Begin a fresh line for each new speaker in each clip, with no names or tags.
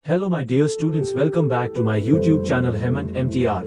Hello my dear students, welcome back to my YouTube channel Hemant MTR।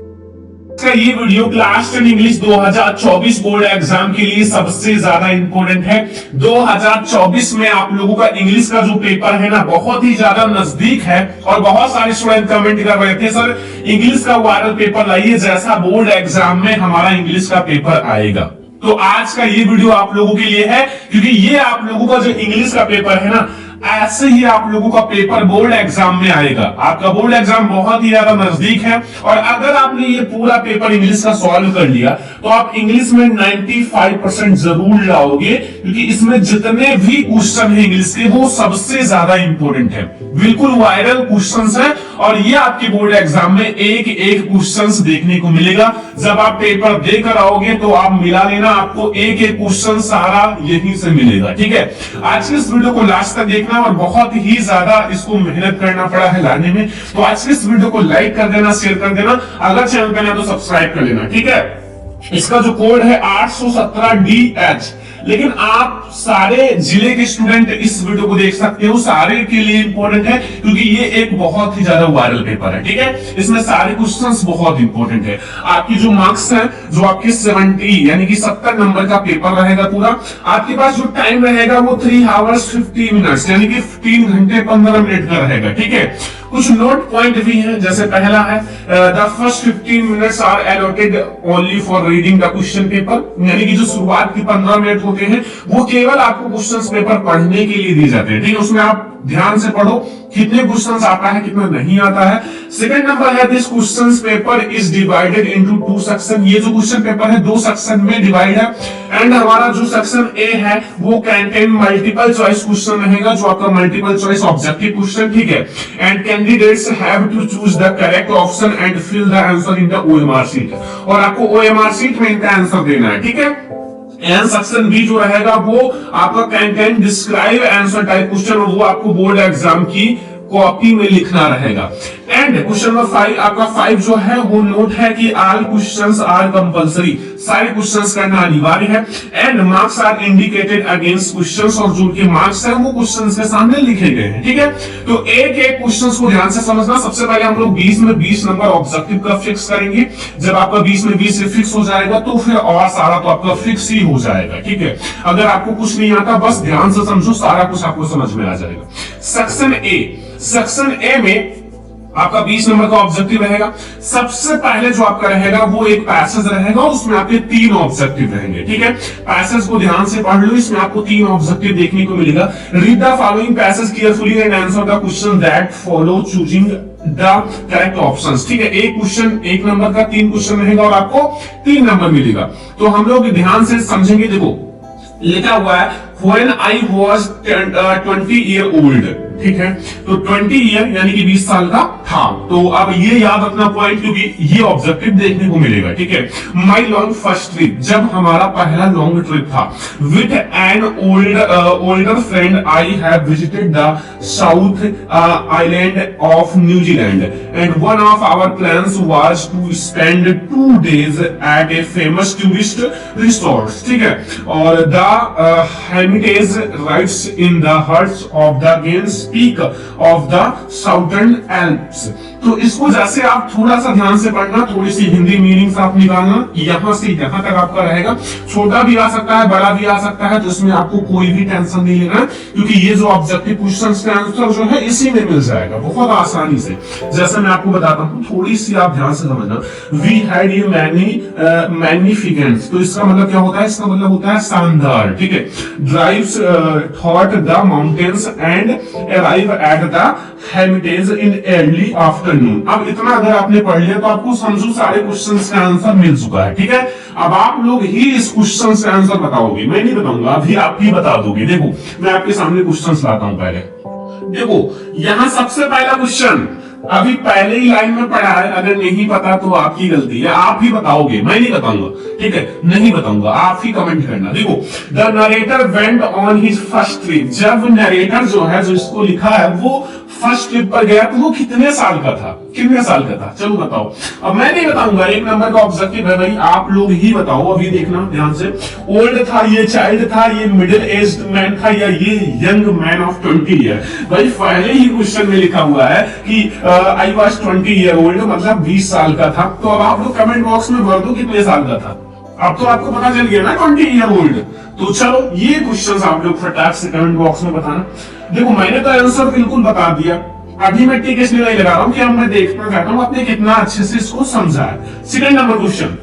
का ये video class 10 English 2024 board exam के लिए सबसे ज्यादा इंपॉर्टेंट है। 2024 में आप लोगों का इंग्लिश का जो पेपर है ना बहुत ही ज्यादा नजदीक है और बहुत सारे स्टूडेंट कमेंट कर रहे थे सर इंग्लिश का वायरल पेपर लाइए जैसा बोर्ड एग्जाम में हमारा इंग्लिश का पेपर आएगा। तो आज का ये वीडियो आप लोगों के लिए है क्योंकि ये आप लोगों का जो इंग्लिश का पेपर है ना ऐसे ही आप लोगों का पेपर बोर्ड एग्जाम में आएगा। आपका बोर्ड एग्जाम बहुत ही ज्यादा नजदीक है और अगर आपने ये पूरा पेपर इंग्लिश का सॉल्व कर लिया तो आप इंग्लिश में 95% जरूर लाओगे क्योंकि इसमें जितने भी क्वेश्चन है इंग्लिश के वो सबसे ज्यादा इंपॉर्टेंट है, बिल्कुल वायरल क्वेश्चंस है और ये आपके बोर्ड एग्जाम में एक एक क्वेश्चंस देखने को मिलेगा। जब आप पेपर देकर आओगे तो आप मिला लेना, आपको एक एक क्वेश्चन सारा यहीं से मिलेगा। ठीक है, आज के इस वीडियो को लास्ट तक देखना और बहुत ही ज्यादा इसको मेहनत करना पड़ा है लाने में। तो आज के इस वीडियो को लाइक कर देना, शेयर कर देना, अगर चैनल पे ना तो सब्सक्राइब कर लेना। ठीक है, इसका जो कोड है 817DH, लेकिन आप सारे जिले के स्टूडेंट इस वीडियो को देख सकते हो, सारे के लिए इंपॉर्टेंट है क्योंकि ये एक बहुत ही ज्यादा वायरल पेपर है। ठीक है, इसमें सारे क्वेश्चंस बहुत इंपॉर्टेंट है। आपकी जो मार्क्स है जो आपके 70 यानी कि 70 नंबर का पेपर रहेगा पूरा, आपके पास जो टाइम रहेगा वो 3 आवर्स 50 मिनट्स यानी कि 3 घंटे 15 मिनट का रहेगा। ठीक है, कुछ नोट पॉइंट भी है, जैसे पहला है the first 15 minutes are allotted only for reading the question paper, यानी कि जो शुरुआत के 15 मिनट होते हैं वो केवल आपको क्वेश्चंस पेपर पढ़ने के लिए दिए जाते हैं। ठीक है, उसमें आप ध्यान से पढ़ो कितने क्वेश्चंस आता है कितना नहीं आता है। सेकंड नंबर है this questions paper is divided into 2 section, ये जो क्वेश्चन पेपर है 2 सेक्शन में डिवाइड है। एंड हमारा जो सेक्शन ए है वो कंटेन मल्टीपल चॉइस क्वेश्चन रहेगा, जो आपका मल्टीपल चॉइस ऑब्जेक्टिव क्वेश्चन। ठीक है, and candidates have to choose the correct option and fill the answer in the OMR sheet, और आपको ओएमआर शीट में इनका आंसर देना है। ठीक है, एंड सेक्शन बी जो रहेगा वो आपका content describe answer type question, और वो आपको बोर्ड एग्जाम की कॉपी में लिखना रहेगा। एंड क्वेश्चन नंबर 5 आपका 5 जो है वो नोट है कि ऑल क्वेश्चंस आर कंपलसरी, सारे क्वेश्चंस करना अनिवार्य है। And marks are indicated against questions, और जो उनके मार्क्स है वो क्वेश्चंस के सामने लिखे गए हैं। ठीक है, तो एक एक क्वेश्चंस को ध्यान से समझना। सबसे पहले हम लोग 20 में 20 नंबर ऑब्जेक्टिव का फिक्स करेंगे। जब आपका 20 में 20 से फिक्स हो जाएगा तो फिर और सारा तो आपका फिक्स ही हो जाएगा। ठीक है, अगर आपको कुछ नहीं आता बस ध्यान से समझो, सारा कुछ आपको समझ में आ जाएगा। सेक्शन ए में आपका 20 नंबर का ऑब्जेक्टिव रहेगा। सबसे पहले जो आपका रहेगा वो एक पैसेज रहेगा, उसमें आपके 3 ऑब्जेक्टिव रहेंगे। ठीक है, पैसेज को ध्यान से पढ़ लो, इसमें आपको 3 ऑब्जेक्टिव देखने को मिलेगा। Read the following passage carefully and answer the question that follow choosing the correct options. ठीक है, एक क्वेश्चन 1 नंबर का 3 क्वेश्चन रहेगा और आपको 3 नंबर मिलेगा। तो हम लोग ध्यान से समझेंगे। देखो लिखा हुआ है When I was 20 year old, ठीक है, तो 20 ईयर यानी कि 20 साल का था। तो अब ये याद रखना पॉइंट क्योंकि ये ऑब्जेक्टिव देखने को मिलेगा। ठीक है, माई लॉन्ग फर्स्ट ट्रिप, जब हमारा पहला लॉन्ग ट्रिप था। With an older friend I have visited the south island of New Zealand and one of our plans was to spend 2 days eight a famous tourist resort. ठीक है, और the Hermitage rides in the hearts of the Gaines Peak of the Southern Alps। तो इसको जैसे आप थोड़ा सा ध्यान से पढ़ना, थोड़ी सी हिंदी मीनिंग आप निकालना, यहां से यहां तक आपका रहेगा। छोटा भी आ सकता है, बड़ा भी आ सकता है, तो इसमें आपको कोई भी टेंशन नहीं लेना क्योंकि ये जो ऑब्जेक्टिव क्वेश्चंस का आंसर जो है इसी में मिल जाएगा बहुत आसानी से। जैसे मैं आपको बताता हूं, थोड़ी सी आप ध्यान से समझना। वी हैड यू मैग्निफिकेंट, तो इसका मतलब क्या होता है? इसका मतलब होता है शानदार। ठीक है, drives thought the mountains and arrive at the heritage in early afternoon. अब इतना अगर आपने पढ़ लिया तो आपको समझो सारे क्वेश्चंस का आंसर मिल चुका है। ठीक है, अब आप लोग ही इस क्वेश्चंस का आंसर बताओगे, मैं नहीं बताऊंगा, अभी आप ही बता दोगे। देखो मैं आपके सामने क्वेश्चंस लाता हूं। पहले देखो यहां सबसे पहला क्वेश्चन अभी पहले ही लाइन में पढ़ा है, अगर नहीं पता तो आपकी गलती है, आप ही बताओगे, मैं नहीं बताऊंगा। ठीक है, नहीं बताऊंगा, आप ही कमेंट करना। देखो the narrator went on his first trip, जब नरेटर जो है जो इसको लिखा है वो फर्स्ट ट्रिप पर गया तो वो कितने साल का था, कितने साल का था, चलो बताओ। अब मैं नहीं बताऊंगा, एक नंबर का ऑब्जेक्टिव है भाई, आप लोग ही बताओ। अभी देखना ध्यान से, ओल्ड था, ये चाइल्ड था, ये मिडिल एज्ड मैन था, या ये यंग मैन ऑफ 20 ईयर। भाई पहले ही क्वेश्चन में लिखा हुआ है कि आई वॉज 20 ईयर ओल्ड, मतलब 20 साल का था। तो अब आप लोग कमेंट बॉक्स में भर दो कितने साल का था। अब तो आपको पता चल गया ना 20 ईयर ओल्ड। तो चलो ये क्वेश्चंस आप लोग फटाक से कमेंट बॉक्स में बताना। देखो मैंने तो आंसर बिल्कुल बता दिया, अभी मैं टिक इसलिए नहीं लगा रहा हूं कि अब मैं देखना चाहता हूं आपने कितना अच्छे से इसको समझा है। Second number question,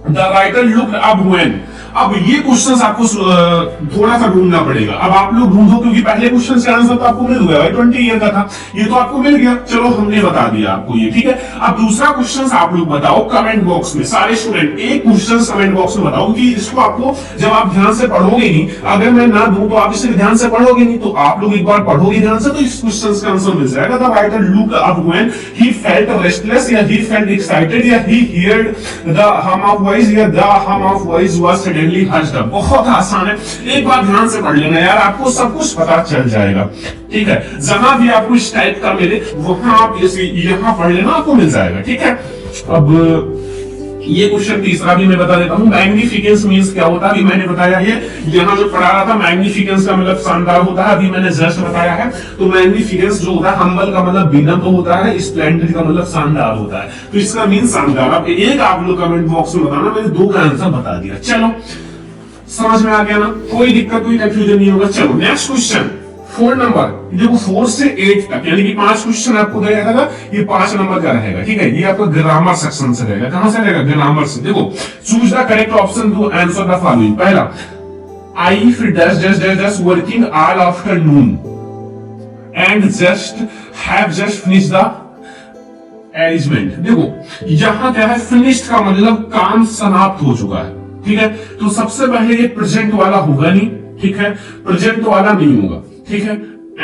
the writer looked up when. अब ये क्वेश्चंस आपको थोड़ा सा ढूंढना पड़ेगा। अब आप लोग ढूंढो, क्योंकि पहले क्वेश्चन का आंसर तो आपको मिल गया भाई, 20 ईयर का था, ये तो आपको मिल गया, चलो हमने बता दिया आपको ये, ठीक है। अब दूसरा क्वेश्चन आप लोग बताओ कमेंट बॉक्स में, सारे स्टूडेंट एक क्वेश्चन कमेंट बॉक्स में बताओ कि इसको आपको जब आप ध्यान से पढ़ोगे नहीं, अगर मैं ना दूं तो आप इसे ध्यान से पढ़ोगे नहीं, तो आप लोग एक बार पढ़ोगे ध्यान से तो इस क्वेश्चन का आंसर मिल जाएगा। The writer looked up when he felt restless, या ही फेल्ट एक्साइटेड, या he heard the hum of voice, या the hum of voice was suddenly hushed up. बहुत आसान है, एक बार ध्यान से पढ़ लेना यार, आपको सब कुछ पता चल जाएगा, ठीक है। जहां भी आपको इस टाइप का मिले वहां आप यहां पढ़ लेना, आपको मिल जाएगा, ठीक है। अब ये क्वेश्चन तीसरा भी मैं बता देता हूं, मैग्निफिकेंस मींस क्या होता है, अभी मैंने बताया ये, यहां जो पढ़ा रहा था मैग्निफिकेंस का मतलब शानदार होता है, अभी मैंने जस्ट बताया है। तो मैग्निफिकेंस जो होता है, हम्बल का मतलब विनम्र होता है, स्प्लेंडर का मतलब शानदार होता है, तो इसका मीन शानदार। अब एक आप लोग कमेंट बॉक्स में बताना, मैंने दो का आंसर बता दिया, चलो समझ में आ गया ना, कोई दिक्कत कोई कंफ्यूजन नहीं होगा। चलो नेक्स्ट क्वेश्चन, 4 नंबर, देखो 4 से 8 तक यानी कि 5 क्वेश्चन आपको दिया जाएगा, ये 5 नंबर का रहेगा, ठीक है। ये आपका ग्रामर सेक्शन से रहेगा, कहां से रहेगा, ग्रामर से। देखो choose the correct option to answer the following. पहला, आई फिर dash dash dash dash working all afternoon and just have just finish the arrangement. देखो यहां क्या है, फिनिश्ड का मतलब काम समाप्त हो चुका है, ठीक है। तो सबसे पहले ये प्रेजेंट वाला होगा नहीं, ठीक है, प्रेजेंट वाला नहीं होगा, ठीक है।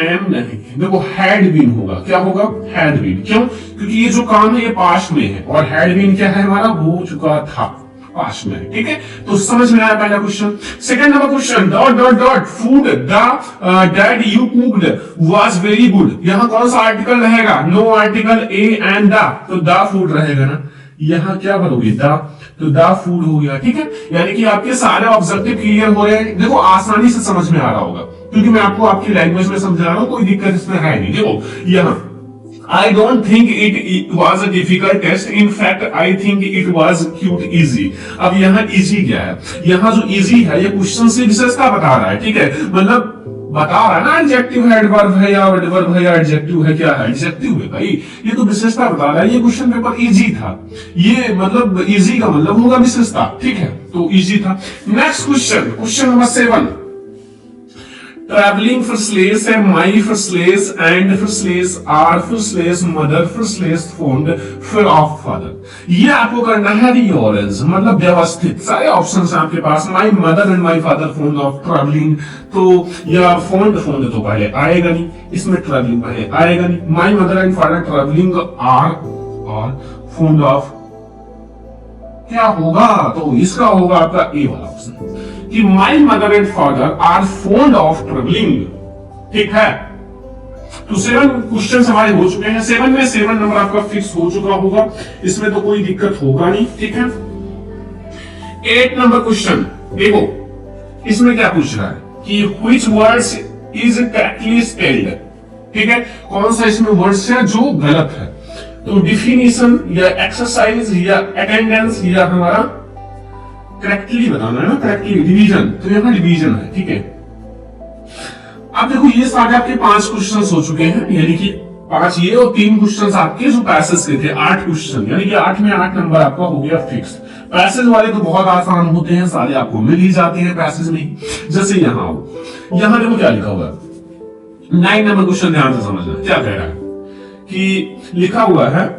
एम नहीं, देखो हैड बीन होगा, क्या होगा, हैड बीन। क्यों, क्योंकि ये जो काम है ये पास्ट में है, और हैड बीन क्या है हमारा, हो चुका था, पास्ट में, ठीक है। तो समझ में आया पहला question. Second number question, dot dot dot food the that you cooked was very good. यहां कौन सा आर्टिकल रहेगा, no article, a and the, तो द फूड रहेगा ना, यहां क्या करोगे, द, तो द फूड हो गया, ठीक है। यानी कि आपके सारे ऑब्जेक्टिव क्लियर हो रहे हैं, देखो आसानी से समझ में आ रहा होगा, क्योंकि मैं आपको आपकी लैंग्वेज में समझा रहा हूं, कोई दिक्कत इसमें है नहीं। देखो यहां I don't think it was a difficult test. In fact, I think it was cute easy. अब यहाँ easy क्या है, यहाँ जो easy है ये क्वेश्चन से विशेषता बता रहा है, ठीक है। मतलब बता रहा है ना, एडजेक्टिव है, एडवर्ब है, या एडवर्ब है, या एडजेक्टिव है, क्या है, एडजेक्टिव है भाई, ये तो विशेषता बता रहा है। ये क्वेश्चन पेपर इजी था, ये मतलब इजी का मतलब होगा विशेषता, ठीक है, तो इजी था। Next question, question number 7, travelling first slash है, my first slash, and first slash, are first slash, mother first slash, fond फिर ऑफ फादर। ये आपको करना है रीऑरेंज, मतलब व्यवस्थित, सारे ऑप्शंस हैं आपके पास। My mother and my father fond of travelling, तो या फोन्ड, फोन्ड तो पहले आएगा नहीं, इसमें ट्रैवलिंग पहले आएगा नहीं। My mother and father travelling are और फोन्ड ऑफ क्या होगा, तो इसका होगा आपका ए वाला ऑप्शन, कि my mother and father are fond of travelling, ठीक है। तो 7 क्वेश्चन हमारे हो चुके हैं, 7 में 7 नंबर आपका फिक्स हो चुका होगा, इसमें तो कोई दिक्कत होगा नहीं, ठीक है। 8 नंबर क्वेश्चन, देखो इसमें क्या पूछ रहा है कि which words is correctly spelled, ठीक है, कौन सा इसमें वर्ड्स है जो गलत है। तो डिफिनीशन या एक्सरसाइज या अटेंडेंस या हमारा करेक्टली बताना है ना, करेक्टली डिवीजन, तो यहां डिवीजन है, ठीक है। अब देखो ये सारे आपके 5 क्वेश्चंस हो चुके हैं, यानी कि 5 ये और 3 क्वेश्चंस आपके जो पैसेज के थे, 8 क्वेश्चन, यानी कि 8 में 8 नंबर आपका हो गया फिक्स। पैसेज वाले तो बहुत आसान होते हैं, सारे आपको मिल ही जाते हैं पैसेज में। जैसे यहां आओ, यहां देखो क्या लिखा हुआ है, 9 नंबर क्वेश्चन ध्यान से समझना क्या कह रहा है, कि लिखा हुआ है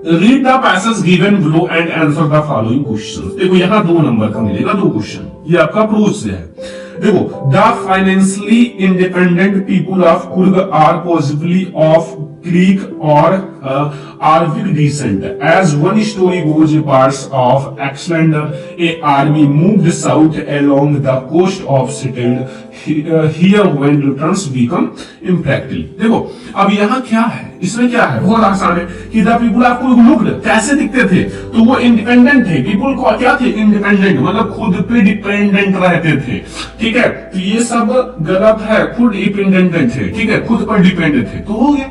read the passage given below and answer the following questions. देखो यहाँ 2 नंबर का मिलेगा, 2 क्वेश्चन, ये आपका प्रूफ से है। देखो the financially independent people of Coorg are possibly of Greek और Arabic descent. As one story goes, parts of Alexander, a army moved south along the coast of settled here when returns become impractical। देखो अब यहाँ क्या है, इसमें क्या है, बहुत आसान है कि द पीपुल आपको लुक्ड कैसे दिखते थे, तो वो इंडिपेंडेंट थे। पीपुल को क्या थे, इंडिपेंडेंट, मतलब खुद पे डिपेंडेंट रहते थे, ठीक है। तो ये सब गलत है, खुद डिपेंडेंट थे, ठीक है, खुद पर डिपेंडेंट थे, तो हो गया।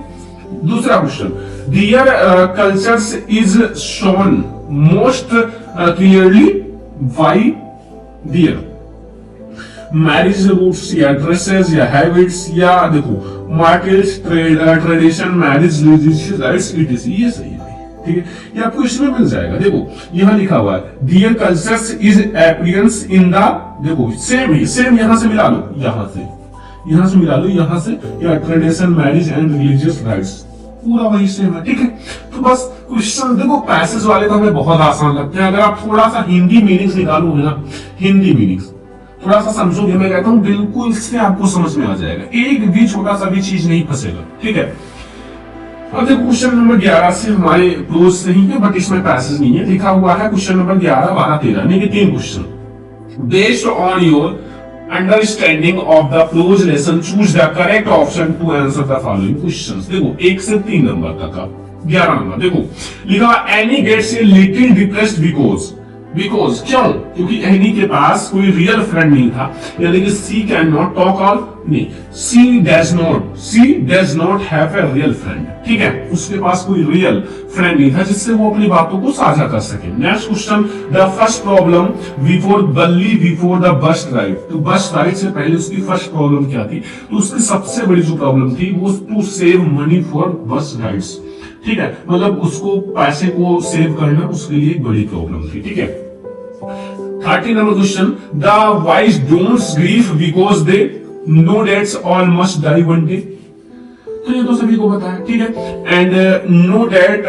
दूसरा question, their cultures is shown most clearly by their marriage roots या ड्रेसेस या हैबिट्स या देखो markets, tradition, marriage rites, it is, ये सही है, ठीक है, ये आपको इसमें मिल जाएगा। देखो यहां लिखा हुआ है their cultures is appearance in the, देखो सेम ही, सेम यहां से मिला लो, यहां से मिला लो, यहां से, या tradition, marriage and religious rights, पूरा वही सेम है, ठीक है। तो बस क्वेश्चन देखो पैसेज वाले तो हमें बहुत आसान लगते हैं, अगर आप थोड़ा सा हिंदी मीनिंग्स निकालोगे ना, हिंदी मीनिंग्स थोड़ा सा समझोगे, मैं कहता हूं बिल्कुल इससे आपको समझ में आ जाएगा, एक भी छोटा सा भी चीज नहीं फंसेगा, ठीक है। अब देखो क्वेश्चन नंबर 11 से हमारे क्लोज नहीं है, बट इसमें पैसेज नहीं है, लिखा हुआ है क्वेश्चन नंबर 11, 12, 13 नहीं कि 3 question. Based on your understanding of the close lesson choose the correct option to answer the following questions. देखो 1 से 3 नंबर तक का 11 नंबर देखो लिखा, Annie gets a little depressed because क्यों, क्योंकि एनी के पास कोई रियल फ्रेंड नहीं था, यानी कि she can not talk all, नहीं, she does not have a real friend, ठीक है, उसके पास कोई रियल फ्रेंड नहीं था जिससे वो अपनी बातों को साझा कर सके। Next question, the first problem before the bus ride, तो बस राइड से पहले उसकी फर्स्ट प्रॉब्लम क्या थी, तो उसकी सबसे बड़ी जो प्रॉब्लम थी वो टू सेव मनी फॉर बस राइड्स, ठीक है, मतलब उसको पैसे को सेव करना उसके लिए एक बड़ी प्रॉब्लम थी, ठीक है। 30 number question, the wise don'ts grieve because they know that's all must die one day, तो ये तो सभी को पता है, ठीक है। And know that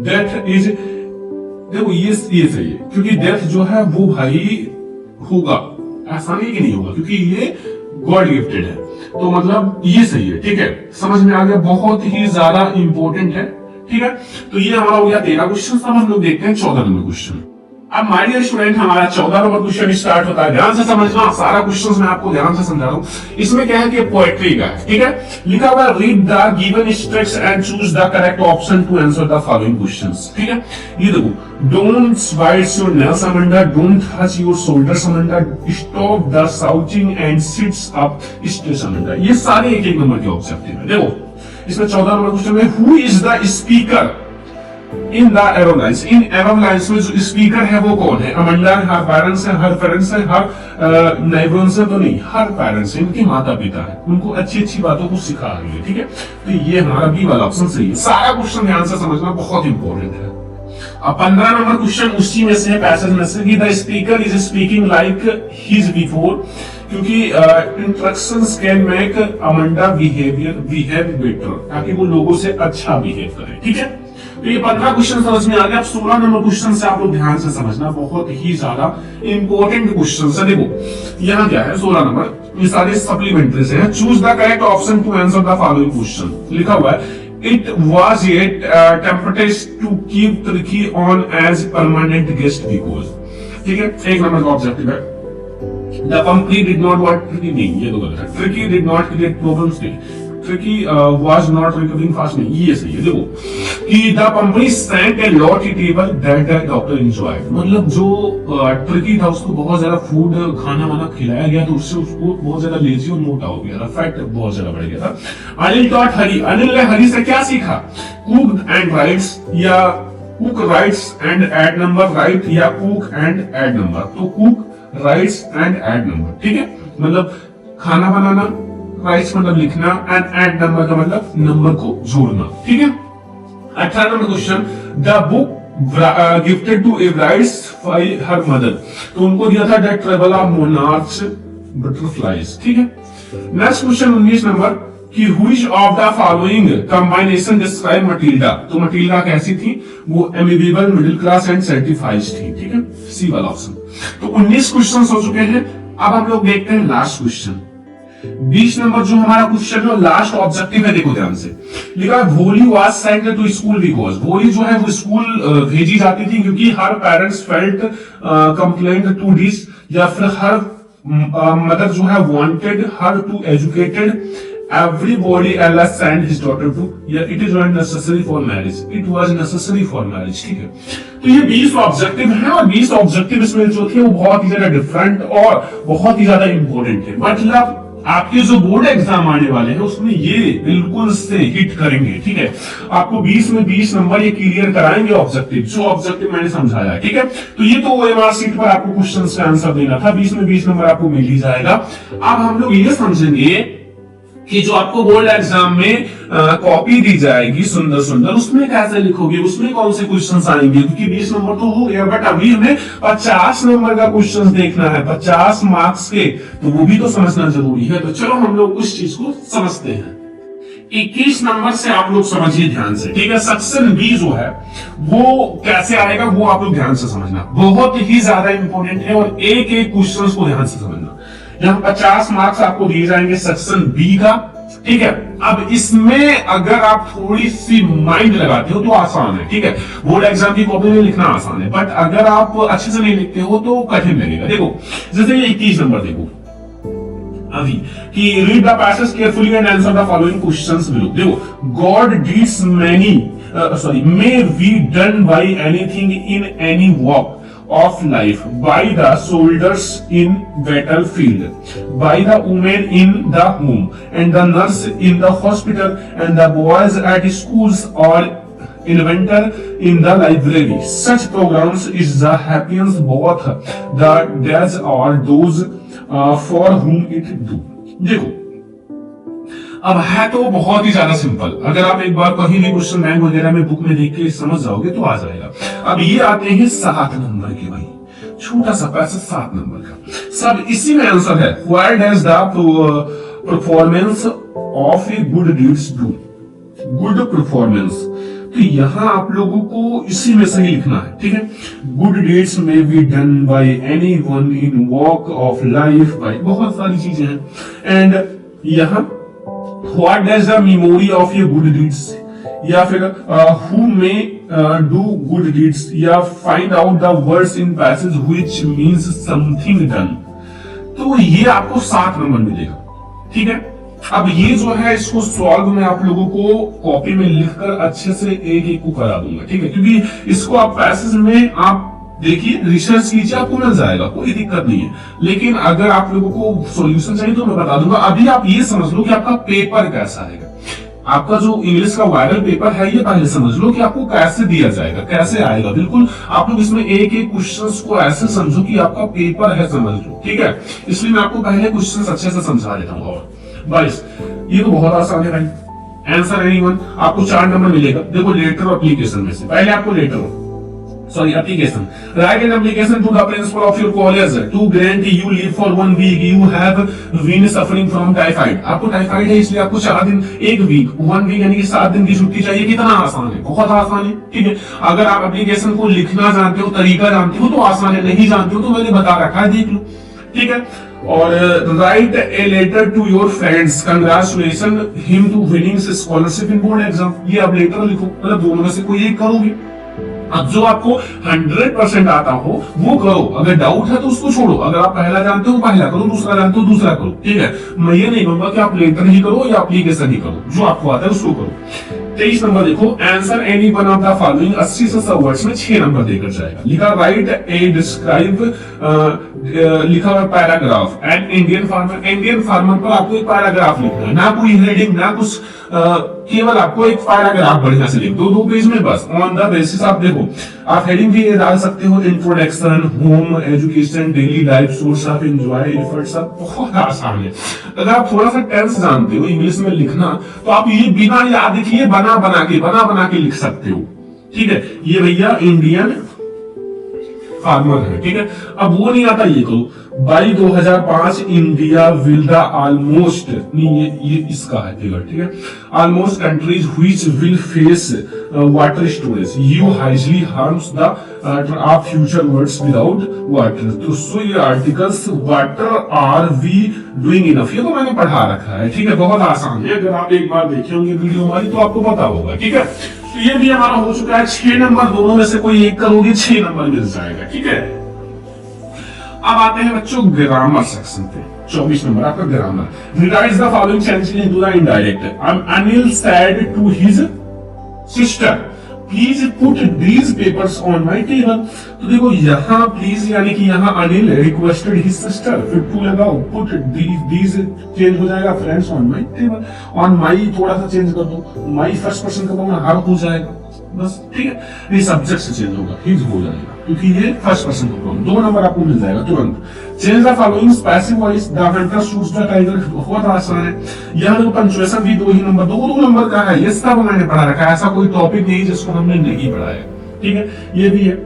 death is, देखो ये सही है, क्योंकि डेथ जो है वो भाई होगा, ऐसा नहीं कि नहीं होगा, क्योंकि ये गॉड गिफ्टेड है, तो मतलब ये सही है, ठीक है, समझ में आ गया, बहुत ही ज्यादा इंपॉर्टेंट है, ठीक है। तो ये हमारा हो गया 13 क्वेश्चन। अब हम लोग देखते हैं 14 नंबर क्वेश्चन। अब माय डियर स्टूडेंट, हमारा 14 नंबर क्वेश्चन स्टार्ट होता है, ध्यान से समझना, सारा क्वेश्चन मैं आपको ध्यान से समझा रहा हूं। इसमें क्या है कि पोएट्री का, ठीक है, लिखा हुआ read the given states and choose the correct option to answer the following questions, ठीक है। ये देखो, don't bite your nails Amanda, don't touch your shoulders Amanda, stop the shouting and sits up straight Amanda, ये सारे एक एक number के objective है। देखो इसमें 14 नंबर क्वेश्चन में, who is the speaker in the arrow lines, in arrow lines में जो स्पीकर है वो कौन है, अमंडा है, हर पेरेंट्स है, हर पेरेंट्स है, हर नेबर्स है, तो नहीं, हर पेरेंट्स है, इनके माता पिता है, उनको अच्छी अच्छी बातों को सिखा रही है, ठीक है। तो ये हमारा बी वाला ऑप्शन सही है, सारा क्वेश्चन ध्यान से समझना बहुत इंपॉर्टेंट है। अब 15 नंबर क्वेश्चन उसी में से, पैसेज में से, कि the speaker is speaking like his before, क्योंकि instructions can make Amanda behave better, ताकि वो लोगों से अच्छा बिहेव करे, ठीक है। तो ये 15 क्वेश्चन समझ में आ गया। अब 16 नंबर क्वेश्चन से आप लोग ध्यान से समझना, बहुत ही ज्यादा इंपॉर्टेंट क्वेश्चन है। देखो यहाँ क्या है, 16 नंबर, ये सारे सप्लीमेंट्री से है। Choose the correct option to answer the following question, लिखा हुआ है, it was yet tempted to keep Turkey on as permanent guest because, ठीक है, एक नंबर का ऑब्जेक्टिव है। The company did not want Turkey, नहीं, ये तो गलत है। Turkey did not create problems, नहीं, Turkey was not recovering fast, नहीं, ये सही है। देखो कि the company sank a lot table that the doctor enjoyed, मतलब जो टर्की था उसको बहुत ज्यादा फूड खाना वाना खिलाया गया, तो उससे उसको बहुत ज्यादा लेजी और मोटा हो गया था, फैट बहुत ज्यादा बढ़ गया था। अनिल टॉट हरी, अनिल ने हरी से क्या सीखा, कुक एंड राइट्स, या cook writes and add number, write या कुक एंड एड नंबर, तो cook writes and add number, ठीक है, मतलब खाना बनाना, राइट्स मतलब लिखना, एंड एड नंबर का मतलब नंबर को जोड़ना, ठीक है। 18 number question, the book gifted to a brides by her mother, तो उनको दिया था the travel of monarchs butterflies, ठीक है। नेक्स्ट क्वेश्चन 19 नंबर, कि which of the following combination describe Matilda, तो मटिल्डा कैसी थी, वो amiable, middle class and sanctifies थी, ठीक है, सी वाला ऑप्शन। तो 19 क्वेश्चन हो चुके हैं। अब हम लोग देखते हैं लास्ट क्वेश्चन, 20 नंबर जो हमारा क्वेश्चन है, लास्ट ऑब्जेक्टिव है, देखो ध्यान से, लिखा है Wolly was sent to school because, Wolly जो है वो स्कूल भेजी जाती थी क्योंकि her parents felt complaint to this, या फिर हर मदर जो है wanted her to educated everybody else sent his daughter to, yeah, it is not necessary for marriage, it was necessary for marriage. ठीक है, तो ये 20 ऑब्जेक्टिव है और 20 ऑब्जेक्टिव इसमें जो थे वो बहुत ही ज्यादा डिफरेंट और बहुत ही ज्यादा इंपॉर्टेंट है। मतलब आपके जो बोर्ड एग्जाम आने वाले हैं उसमें ये बिल्कुल से हिट करेंगे। ठीक है, आपको 20 में 20 नंबर ये क्लियर कराएंगे ऑब्जेक्टिव, जो ऑब्जेक्टिव मैंने समझाया है। ठीक है, तो ये तो OMR सीट पर आपको क्वेश्चंस का आंसर देना था, 20 में 20 नंबर आपको मिल ही जाएगा। अब हम लोग ये समझेंगे कि जो आपको बोर्ड एग्जाम में कॉपी दी जाएगी सुंदर सुंदर, उसमें कैसे लिखोगे, उसमें कौन से क्वेश्चंस आएंगे, क्योंकि 20 नंबर तो हो गया, बट अभी हमें 50 नंबर का क्वेश्चंस देखना है, 50 मार्क्स के, तो वो भी तो समझना जरूरी है। तो चलो हम लोग उस चीज को समझते हैं। 21 नंबर से आप लोग समझिए ध्यान से। ठीक है, सेक्शन बी जो है वो कैसे आएगा वो आप लोग ध्यान से समझना, बहुत ही ज्यादा इंपॉर्टेंट है और एक एक क्वेश्चन को ध्यान से समझना। यहाँ 50 मार्क्स आपको दिए जाएंगे सेक्शन बी का। ठीक है, अब इसमें अगर आप थोड़ी सी माइंड लगाते हो तो आसान है। ठीक है, बोर्ड एग्जाम की कॉपी में लिखना आसान है, बट अगर आप अच्छे से नहीं लिखते हो तो कठिन लगेगा। देखो जैसे ये 21 नंबर देखो अभी कि read the passage carefully and answer the following questions below. देखो god deeds many may be done by anything in any walk of life, by the soldiers in battlefield, by the women in the home, and the nurse in the hospital, and the boys at schools or inventor in the library. Such programs is the happiest both the days or those for whom it do. देखो अब है तो बहुत ही ज्यादा simple, अगर आप एक बार कहीं भी क्वेश्चन बैंक वगैरह में बुक में देख के समझ जाओगे तो आ जाएगा। अब ये आते हैं 7 नंबर के, भाई छोटा सा पैसा 7 नंबर का, सब इसी में आंसर है। What does the performance of a good deeds do, good performance, तो यहां आप लोगों को इसी में से ही लिखना है। ठीक है, good deeds may be done by anyone in walk of life, by बहुत सारी चीजें हैं। एंड यहां What does the memory of your good deeds, या फिर who may do good deeds, या find out the words in passage which means something done, तो ये आपको 7 नंबर मिलेगा। ठीक है, अब ये जो है इसको सॉल्व मैं आप लोगों को कॉपी में लिखकर अच्छे से एक एक को करा दूंगा। ठीक है, क्योंकि इसको आप पैसेज में आप देखिए रिसर्च कीजिए, आपको मिल जाएगा, कोई दिक्कत नहीं है। लेकिन अगर आप लोगों को सॉल्यूशन चाहिए तो मैं बता दूंगा। अभी आप ये समझ लो कि आपका पेपर कैसा आएगा, आपका जो इंग्लिश का वायरल पेपर है ये पहले समझ लो कि आपको कैसे दिया जाएगा, कैसे आएगा। बिल्कुल आप लोग इसमें एक एक क्वेश्चंस को ऐसे समझो कि आपका पेपर है, समझ लो। ठीक है, इसलिए मैं आपको पहले क्वेश्चंस अच्छे से समझा देता हूँ। और बाईस, ये तो बहुत आसान है भाई। आंसर एनीवन, आपको 4 नंबर मिलेगा। देखो लेटर और एप्लीकेशन में से पहले आपको letter application, write an application to the principal of your college to grant you leave for 1 week. You have been suffering from typhoid, आपको टाइफाइड है इसलिए आपको 4 दिन, 1 वीक, 1 वीक यानी कि 7 दिन की छुट्टी चाहिए। कितना आसान है, बहुत आसान है। ठीक है, अगर आप एप्लीकेशन को लिखना जानते हो, तरीका जानते हो तो आसान है, नहीं जानते हो तो मैंने बता रखा है, देख लो। ठीक है, और write a letter to your friends congratulation him to winning scholarship in board exam, ये आप लेटर लिखो, मतलब दोनों में से कोई एक करोगे। अब जो आपको 100% आता हो वो करो, अगर डाउट है तो उसको छोड़ो। अगर आप पहला जानते हो पहला करो, दूसरा जानते हो दूसरा करो। ठीक है, मैं ये नहीं कहूंगा कि आप लेटर ही करो या एप्लीकेशन ही करो, जो आपको आता है उसको करो। 23 नंबर देखो, answer any one of the following, 80 से 100 वर्ड्स में 6 नंबर देकर जाएगा। लिखा राइट ए डिस्क्राइब, लिखा हुआ paragraph and Indian farmer. Indian farmer पर आपको एक पैराग्राफ लिखना है, ना कोई हेडिंग ना कुछ, केवल आपको एक पैराग्राफ बढ़िया से लिख दो, 2 पेज में बस। ऑन द बेसिस आप देखो, आप हेडिंग भी डाल सकते हो, introduction, home, education, daily life, source of enjoy, efforts, बहुत आसान है। अगर आप थोड़ा सा टेंस जानते हो इंग्लिश में लिखना तो आप ये बिना याद किए बना बना के लिख सकते हो। ठीक है, ये भैया इंडियन फार्मर है। ठीक है, अब वो नहीं आता, ये करो by 2005 India will the almost, नहीं ये इसका है फिगर। ठीक है, almost countries which will face water storage, you highly harms the of future words without water. तो सो ये articles water are we doing enough, ये तो मैंने पढ़ा रखा है। ठीक है, बहुत आसान है, अगर आप एक बार देखे होंगे वीडियो हमारी तो आपको पता होगा। ठीक है, तो ये भी हमारा हो चुका है। 6 नंबर, दोनों में से कोई एक करोगे 6 नंबर मिल जाएगा। ठीक है, अब आते हैं बच्चों ग्रामर सेक्शन पे। 24 नंबर आपका grammar. Rewrites the following sentence into the indirect. Anil said to his sister please put these papers on my table. तो देखो यहाँ प्लीज यानी कि यहाँ अनिल रिक्वेस्टेड हिज सिस्टर, फिर टू लगाओ, पुट दीज चेंज हो जाएगा, friends on my table. On my थोड़ा सा चेंज कर दो, माई फर्स्ट पर्सन कर दो, हर हो जाएगा बस, ठीक है। ये सब्जेक्ट से चेंज होगा, हिज हो जाएगा क्योंकि ये फर्स्ट पर्सन का प्रॉब्लम। 2 नंबर आपको मिल जाएगा तुरंत। Change the following passive voice, the Hunter shoots the tiger. बहुत आसान है। यहाँ देखो पंक्चुएशन भी 2 ही नंबर, 2 नंबर का है। ये सब मैंने पढ़ा रखा है, ऐसा कोई टॉपिक नहीं जिसको हमने नहीं पढ़ाया, ठीक है। ये भी है।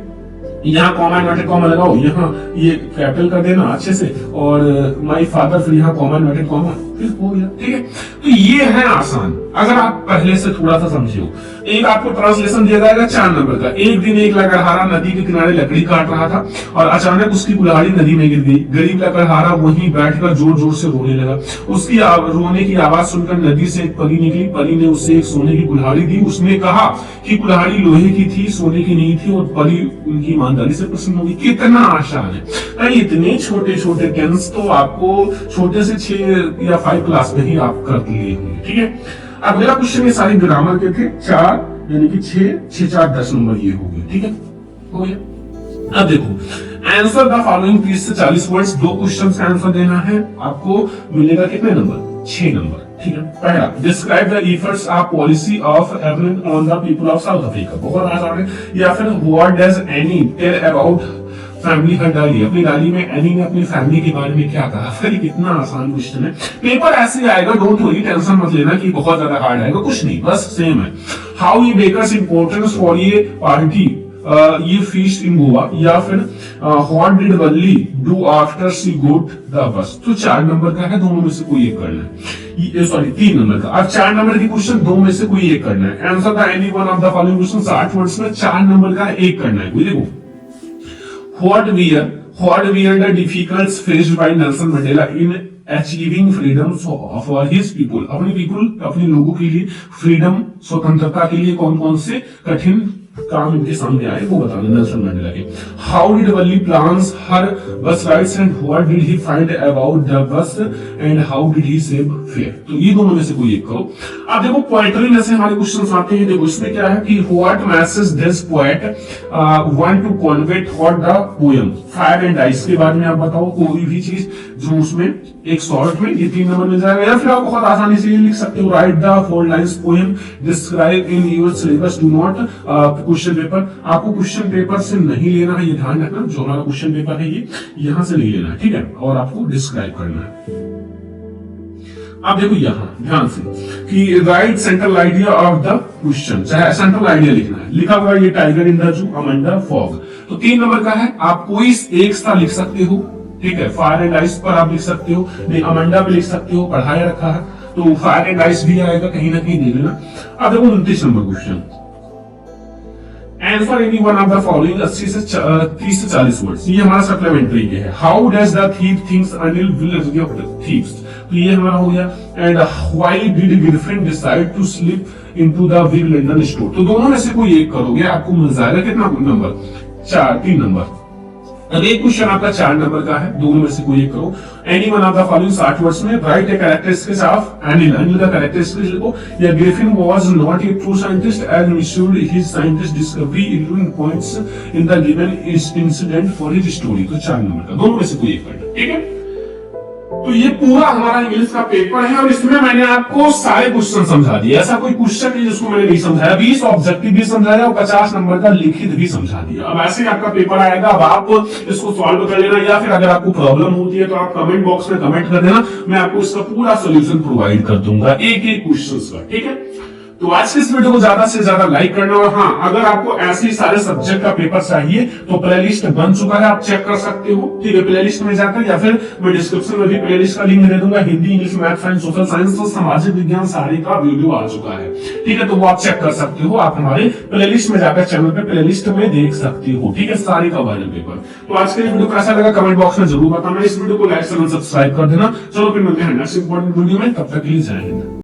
यहाँ कॉमा इन्वर्टेड कॉमा लगाओ, यहाँ ये कैपिटल कर देना अच्छे से, और माय फादर, फिर यहाँ कॉमा इन्वर्टेड कॉमा, फिर हो गया, ठीक है। तो ये है आसान, अगर आप पहले से थोड़ा सा समझे हो। एक आपको ट्रांसलेशन दिया जाएगा 4 नंबर का। एक दिन एक लकड़हारा नदी के किनारे लकड़ी काट रहा था और अचानक उसकी कुल्हाड़ी नदी में गिर गई। गरीब लकड़हारा वहीं बैठकर जोर जोर से रोने लगा। उसकी रोने की आवाज सुनकर नदी से एक परी निकली। परी ने उसे एक सोने की कुल्हाड़ी दी। उसने कहा कि कुल्हाड़ी लोहे की थी, सोने की नहीं थी, और परी उनकी ईमानदारी से प्रसन्न होगी। कितना आसान है। इतने छोटे छोटे टेंस तो आपको छोटे से 6 या 5 क्लास में ही आप कर लिए होंगे, ठीक है। अब मेरा क्वेश्चन ये सारे ग्रामर के थे, 4 यानी कि 6 4 10 नंबर ये हो गए, ठीक है, हो गया। अब देखो आंसर द फॉलोइंग 30 से 40 वर्ड्स। 2 क्वेश्चन का आंसर देना है आपको। मिलेगा कितने नंबर? 6 नंबर, ठीक है। पहला, describe the efforts of policy of एवरेन on the people of South Africa. बहुत आसान है। या फिर what does Annie tell about family her Dolly. अपनी डाली में एनी ने अपनी फैमिली के बारे में क्या कहा। फिर कितना आसान क्वेश्चन है। पेपर ऐसे आएगा, डोंट वरी, टेंशन मत लेना कि बहुत ज्यादा हार्ड आएगा, कुछ नहीं, बस सेम है। हाउ ये बेकर्स इंपोर्टेंस फॉर ये पार्टी ये फीस्ट इन गोवा। या फिर what did Valli do after she goat the bus. तो 4 नंबर का है, दोनों में से कोई एक करना है। सॉरी 3 नंबर का। अब 4 नंबर की क्वेश्चन 2 में से कोई एक करना है। Answer the any one of the following question 60 words में 4 नंबर का एक करना है। देखो What were the difficulties faced by Nelson Mandela in achieving freedom for his people? अपने लोगों के लिए फ्रीडम, स्वतंत्रता के लिए कौन कौन से कठिन काम इनके सामने आए वो बताना नेल्सन मंडेला के। हाउ डिड वल्ली प्लान्स हर बस rights and what did he find about the bus and how did he save fair. तो ये दोनों में से कोई एक करो। अब देखो पोएट्री में से हमारे क्वेश्चंस आते हैं। देखो इसमें क्या है कि what message this poet want to convey through the poem. Fire and ice के बारे में आप बताओ कोई भी चीज जो उसमें एक शॉर्ट में, ये 3 नंबर मिल जाएगा। या फिर आप बहुत आसानी से ये लिख सकते हो, right the 4 lines poem describe in your syllabus, do not question paper. आपको क्वेश्चन पेपर से नहीं लेना है, ये ध्यान रखना। जो हमारा क्वेश्चन पेपर है ये यहां से नहीं लेना है, ठीक है, और आपको डिस्क्राइब करना है। अब देखो यहां ध्यान से कि right central idea of the question, चाहे सेंट्रल आइडिया लिखना है। लिखा हुआ ये tiger in the zoo Amanda fog. तो 3 नंबर का है, आप कोई एक सा लिख सकते हो, ठीक है। फायर एंड आइस पर आप लिख सकते हो, नहीं अमंडा पे लिख सकते हो, पढ़ाया रखा है तो फायर एंड आइस भी आएगा, कहीं ना कहीं दे लेना। अब देखो 29 number question, answer any one of the following 30 से 40 वर्ड्स। ये हमारा सप्लीमेंट्री के है। How does the thief thinks Anil will thieves. तो ये हमारा हो गया। And why did girlfriend decide to slip into the big London store. तो दोनों में से कोई एक करोगे आपको मिल जाएगा कितना नंबर? 3 नंबर। अब एक क्वेश्चन आपका 4 नंबर का है, दोनों में से कोई एक करो। Any one of the following 60 words में write a characteristics of Anil. Anil का कैरेक्टरिस्टिक्स लिखो। या Griffin was not a true scientist as misused his scientist discovery in points in the given incident for his story. तो 4 number का, दोनों में से कोई एक करना, ठीक है। तो ये पूरा हमारा इंग्लिश का पेपर है और इसमें मैंने आपको सारे क्वेश्चन समझा दिए। ऐसा कोई क्वेश्चन नहीं जिसको मैंने नहीं समझाया। 20 ऑब्जेक्टिव भी समझाया और 50 नंबर का लिखित भी समझा दिया। अब ऐसे ही आपका पेपर आएगा। अब आप इसको सॉल्व कर लेना, या फिर अगर आपको प्रॉब्लम होती है तो आप कमेंट बॉक्स में कमेंट कर देना, मैं आपको इसका पूरा सोल्यूशन प्रोवाइड कर दूंगा एक एक क्वेश्चन का, ठीक है। तो आज के इस वीडियो को ज्यादा से ज्यादा लाइक करना। और हाँ, अगर आपको ऐसे ही सारे सब्जेक्ट का पेपर चाहिए तो प्लेलिस्ट बन चुका है, आप चेक कर सकते हो, ठीक है। प्लेलिस्ट में जाकर, या फिर मैं डिस्क्रिप्शन में भी प्लेलिस्ट का लिंक दे दूंगा। Hindi, English, math, science, social science और सामाजिक विज्ञान सारे का वीडियो आ चुका है, ठीक है। तो वो आप चेक कर सकते हो। आप हमारे प्लेलिस्ट में जाकर चैनल पे प्लेलिस्ट में देख सकते हो, ठीक है, सारे का वायरल पेपर। तो आज के वीडियो कैसा लगा कमेंट बॉक्स में जरूर बताना। इस वीडियो को लाइक, सब्सक्राइब कर देना। चलो फिर मिलते हैं नेक्स्ट इंपॉर्टेंट वीडियो में, तब तक के लिए जय हिंद।